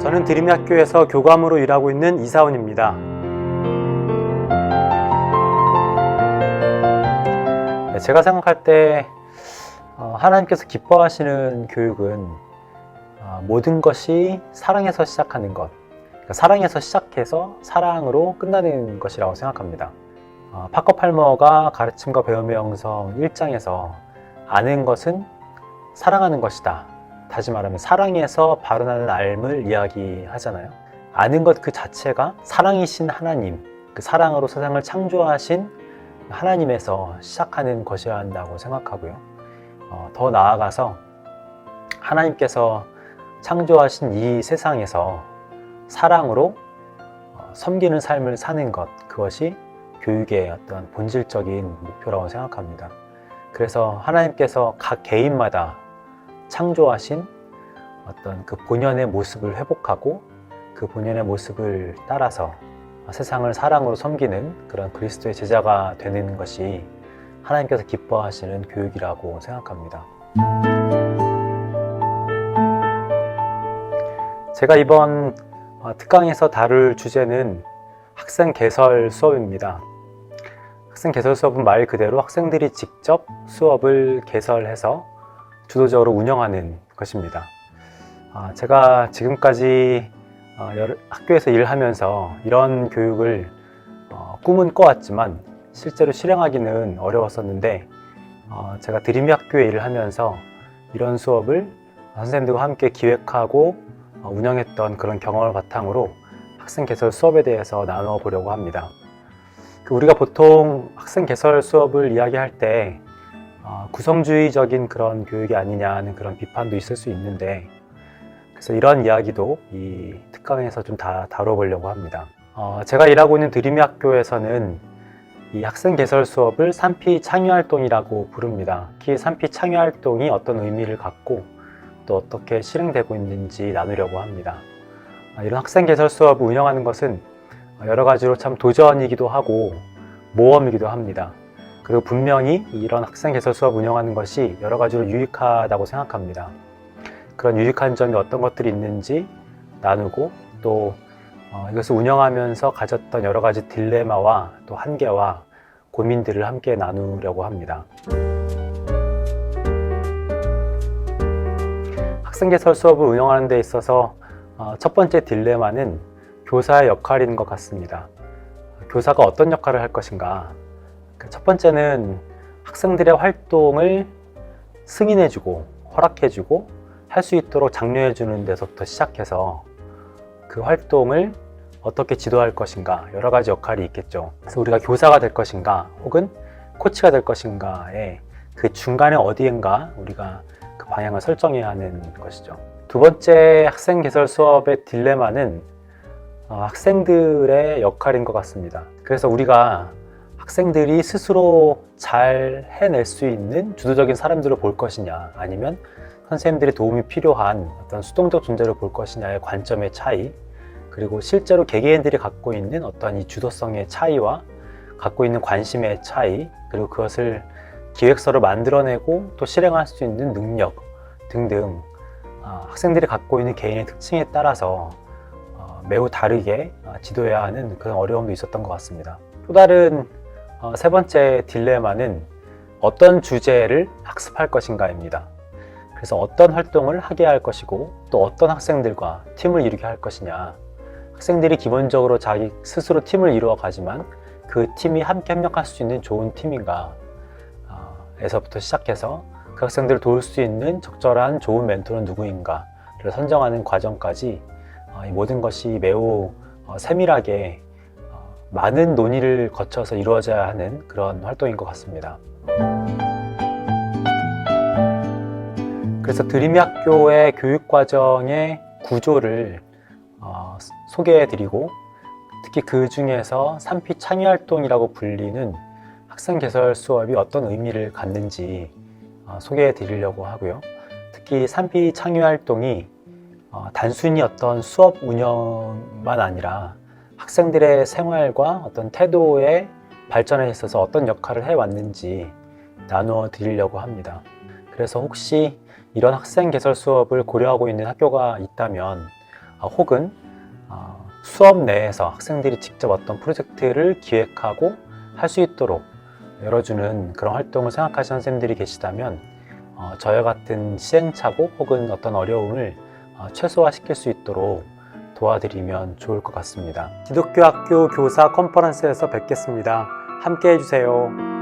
저는 드림학교에서 교감으로 일하고 있는 이사원입니다. 제가 생각할 때 하나님께서 기뻐하시는 교육은 모든 것이 사랑에서 시작하는 것, 그러니까 사랑에서 시작해서 사랑으로 끝나는 것이라고 생각합니다. 파커 팔머가 가르침과 배움의 영성 1장에서 아는 것은 사랑하는 것이다, 다시 말하면 사랑에서 발현하는 알을 이야기하잖아요. 아는 것 그 자체가 사랑이신 하나님, 그 사랑으로 세상을 창조하신 하나님에서 시작하는 것이어야 한다고 생각하고요. 더 나아가서 하나님께서 창조하신 이 세상에서 사랑으로 섬기는 삶을 사는 것, 그것이 교육의 어떤 본질적인 목표라고 생각합니다. 그래서 하나님께서 각 개인마다 창조하신 어떤 그 본연의 모습을 회복하고 그 본연의 모습을 따라서 세상을 사랑으로 섬기는 그런 그리스도의 제자가 되는 것이 하나님께서 기뻐하시는 교육이라고 생각합니다. 제가 이번 특강에서 다룰 주제는 학생 개설 수업입니다. 학생 개설 수업은 말 그대로 학생들이 직접 수업을 개설해서 주도적으로 운영하는 것입니다. 제가 지금까지 학교에서 일하면서 이런 교육을 꿈은 꿔왔지만 실제로 실행하기는 어려웠었는데, 제가 드림이 학교에 일을 하면서 이런 수업을 선생님들과 함께 기획하고 운영했던 그런 경험을 바탕으로 학생 개설 수업에 대해서 나누어 보려고 합니다. 우리가 보통 학생 개설 수업을 이야기할 때 구성주의적인 그런 교육이 아니냐는 그런 비판도 있을 수 있는데, 그래서 이런 이야기도 이 특강에서 좀 다 다뤄보려고 합니다. 제가 일하고 있는 드림이 학교에서는 이 학생 개설 수업을 3P 창의활동이라고 부릅니다. 특히 3P 창의활동이 어떤 의미를 갖고 또 어떻게 실행되고 있는지 나누려고 합니다. 이런 학생 개설 수업을 운영하는 것은 여러 가지로 참 도전이기도 하고 모험이기도 합니다. 그리고 분명히 이런 학생 개설 수업 운영하는 것이 여러 가지로 유익하다고 생각합니다. 그런 유익한 점이 어떤 것들이 있는지 나누고, 또 이것을 운영하면서 가졌던 여러 가지 딜레마와 또 한계와 고민들을 함께 나누려고 합니다. 학생 개설 수업을 운영하는 데 있어서 첫 번째 딜레마는 교사의 역할인 것 같습니다. 교사가 어떤 역할을 할 것인가? 첫 번째는 학생들의 활동을 승인해주고 허락해주고 할 수 있도록 장려해주는 데서부터 시작해서 그 활동을 어떻게 지도할 것인가, 여러 가지 역할이 있겠죠. 그래서 우리가 교사가 될 것인가 혹은 코치가 될 것인가의 그 중간에 어디엔가 우리가 그 방향을 설정해야 하는 것이죠. 두 번째 학생 개설 수업의 딜레마는 학생들의 역할인 것 같습니다. 그래서 우리가 학생들이 스스로 잘 해낼 수 있는 주도적인 사람들을 볼 것이냐, 아니면 선생님들의 도움이 필요한 어떤 수동적 존재를 볼 것이냐의 관점의 차이, 그리고 실제로 개개인들이 갖고 있는 어떤 이 주도성의 차이와 갖고 있는 관심의 차이, 그리고 그것을 기획서를 만들어내고 또 실행할 수 있는 능력 등등 학생들이 갖고 있는 개인의 특징에 따라서 매우 다르게 지도해야 하는 그런 어려움도 있었던 것 같습니다. 또 다른 세 번째 딜레마는 어떤 주제를 학습할 것인가입니다. 그래서 어떤 활동을 하게 할 것이고 또 어떤 학생들과 팀을 이루게 할 것이냐, 학생들이 기본적으로 자기 스스로 팀을 이루어 가지만 그 팀이 함께 협력할 수 있는 좋은 팀인가 에서부터 시작해서 그 학생들을 도울 수 있는 적절한 좋은 멘토는 누구인가를 선정하는 과정까지 이 모든 것이 매우 세밀하게 많은 논의를 거쳐서 이루어져야 하는 그런 활동인 것 같습니다. 그래서 드림이 학교의 교육과정의 구조를 소개해드리고, 특히 그 중에서 3P 창의활동이라고 불리는 학생 개설 수업이 어떤 의미를 갖는지 소개해드리려고 하고요. 특히 3P 창의활동이 단순히 어떤 수업 운영만 아니라 학생들의 생활과 어떤 태도의 발전에 있어서 어떤 역할을 해왔는지 나누어 드리려고 합니다. 그래서 혹시 이런 학생 개설 수업을 고려하고 있는 학교가 있다면 혹은 수업 내에서 학생들이 직접 어떤 프로젝트를 기획하고 할 수 있도록 열어주는 그런 활동을 생각하시는 선생님들이 계시다면 저와 같은 시행착오 혹은 어떤 어려움을 최소화시킬 수 있도록 도와드리면 좋을 것 같습니다. 기독교 학교 교사 컨퍼런스에서 뵙겠습니다. 함께 해주세요.